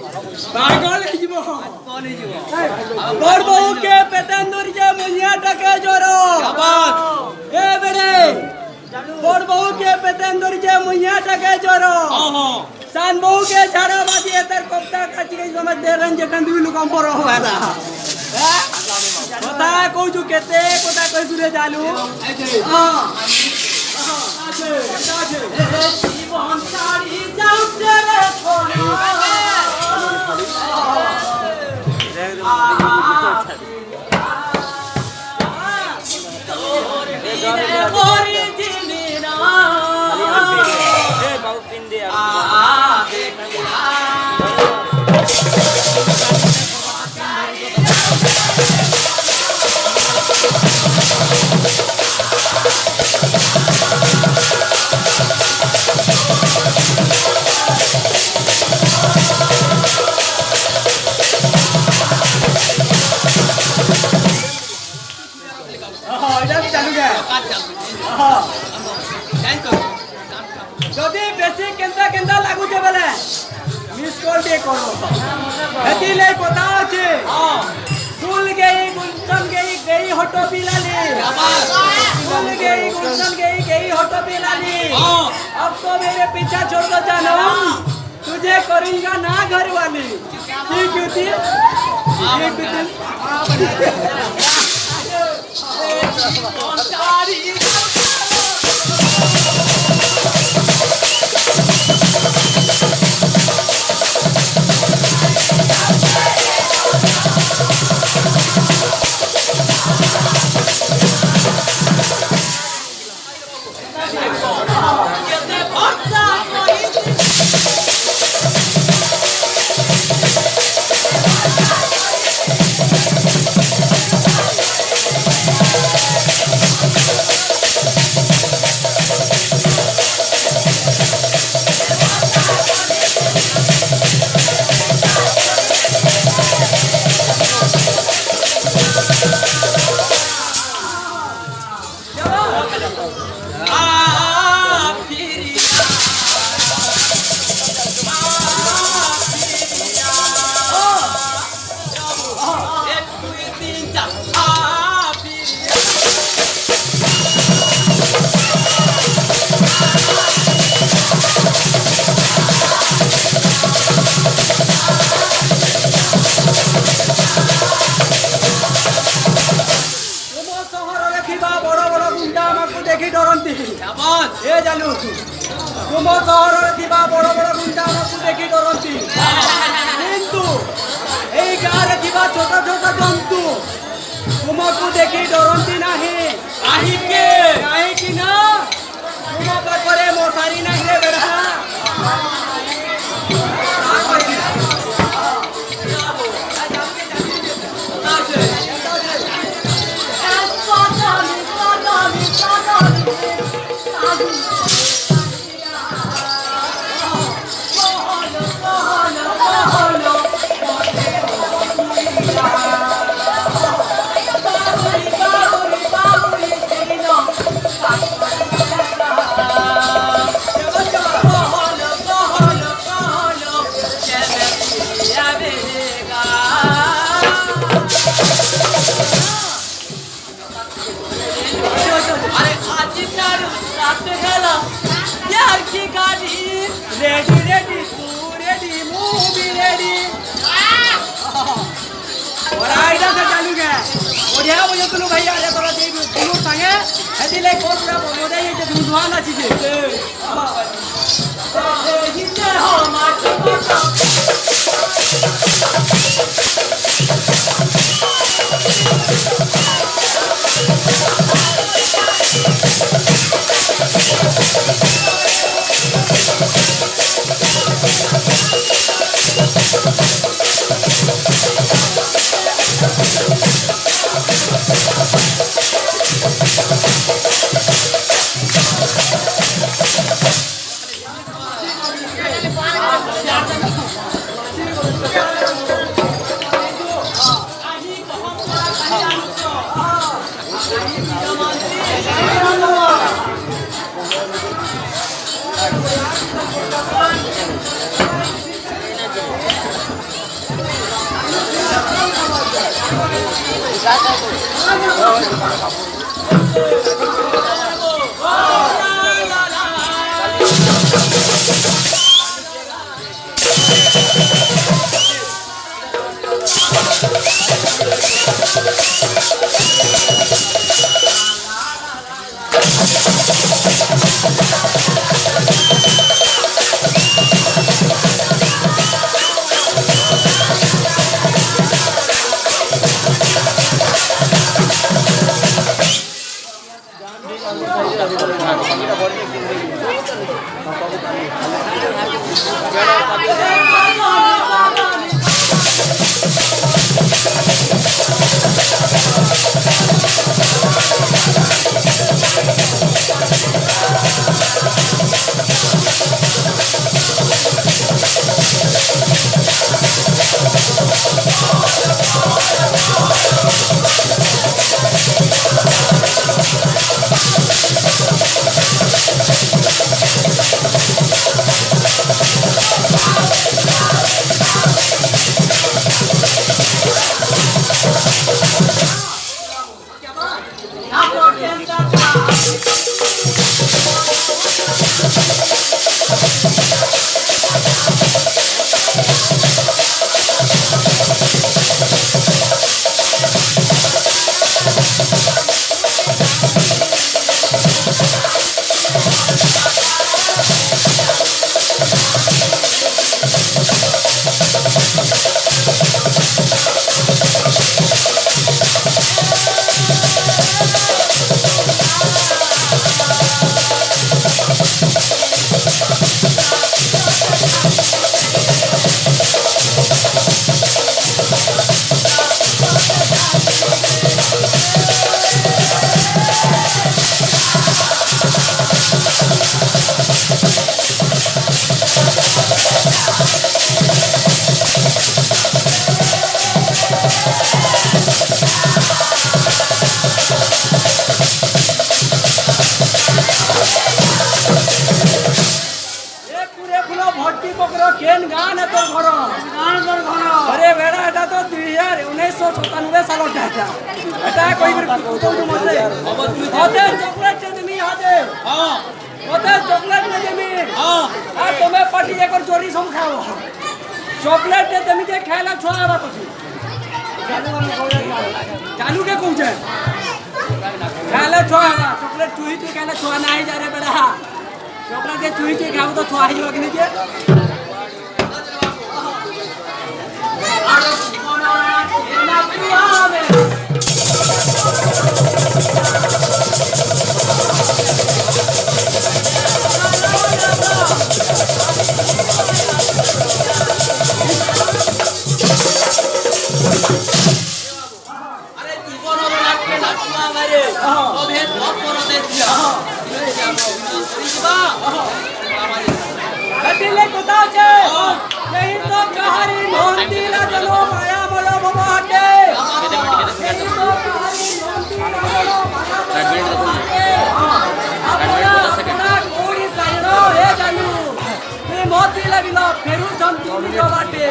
पागल जीव बड़ बहु के पेटेंदुर जे मुनिया टके जोरो ए बेरे बड़ बहु के पेटेंदुर जे मुनिया टके जोरो सान बहु के झाड़ा बाजी एतर कोप्ता काची के समझ दे रंजे कंदुई लुकम पर होला कोता कहू केते कोता कह सुरे जालू हां जीवन साड़ी जाऊ तेरे छोड़ी যদি বেশি কেনতা কেনতা লাগুছে বলে মিস কল দিয়ে করো এতিলে কথা আছে ফুল গई गुलशन गई हटो पिलाली फूल गई गुलशन गई हटो पिलाली अब तो मेरे पीछा छोड़ दो जानम तुझे करूंगा ना घर वाली ठीक होती देखी डरती ए जानू तुम सहर थी बड़ बड़ गुंडा देखी डरती किंतु यही गाँव छोट छोट जंतु तुमको देखी डरती नहीं कहीं ना तुम पाखे मशारी नहीं रे बेड़ा रेडी रेडी तू रेडी मूवी रेडी और आइडा से चालू गया और यहाँ मुझे तुम भाई आ जा थोड़ा देख तुम संगे ऐसी ले कोई पूरा बोले ये जो धुआं ना चीज़ जितने हो मार्च चॉकलेट तुम्हें के खाला छोड़ा चालू के कौन खाला छोड़ा चॉकलेट चुही चुही खाला छोड़ा नहीं जा रे बेटा चॉकलेट के चुही चुही खाओ तो छोड़ा ही लोग नहीं के हटिले कुताव छे नहीं तो कहारी मोहंती ला चलो माया मयो बाबा हटे नहीं तो कहारी मोहंती ला चलो माया मयो बाबा हटे अपना कोड़ी साइनो हे जानू ये मोहंती ला बिलो फेरू जंतु बिलो बाटे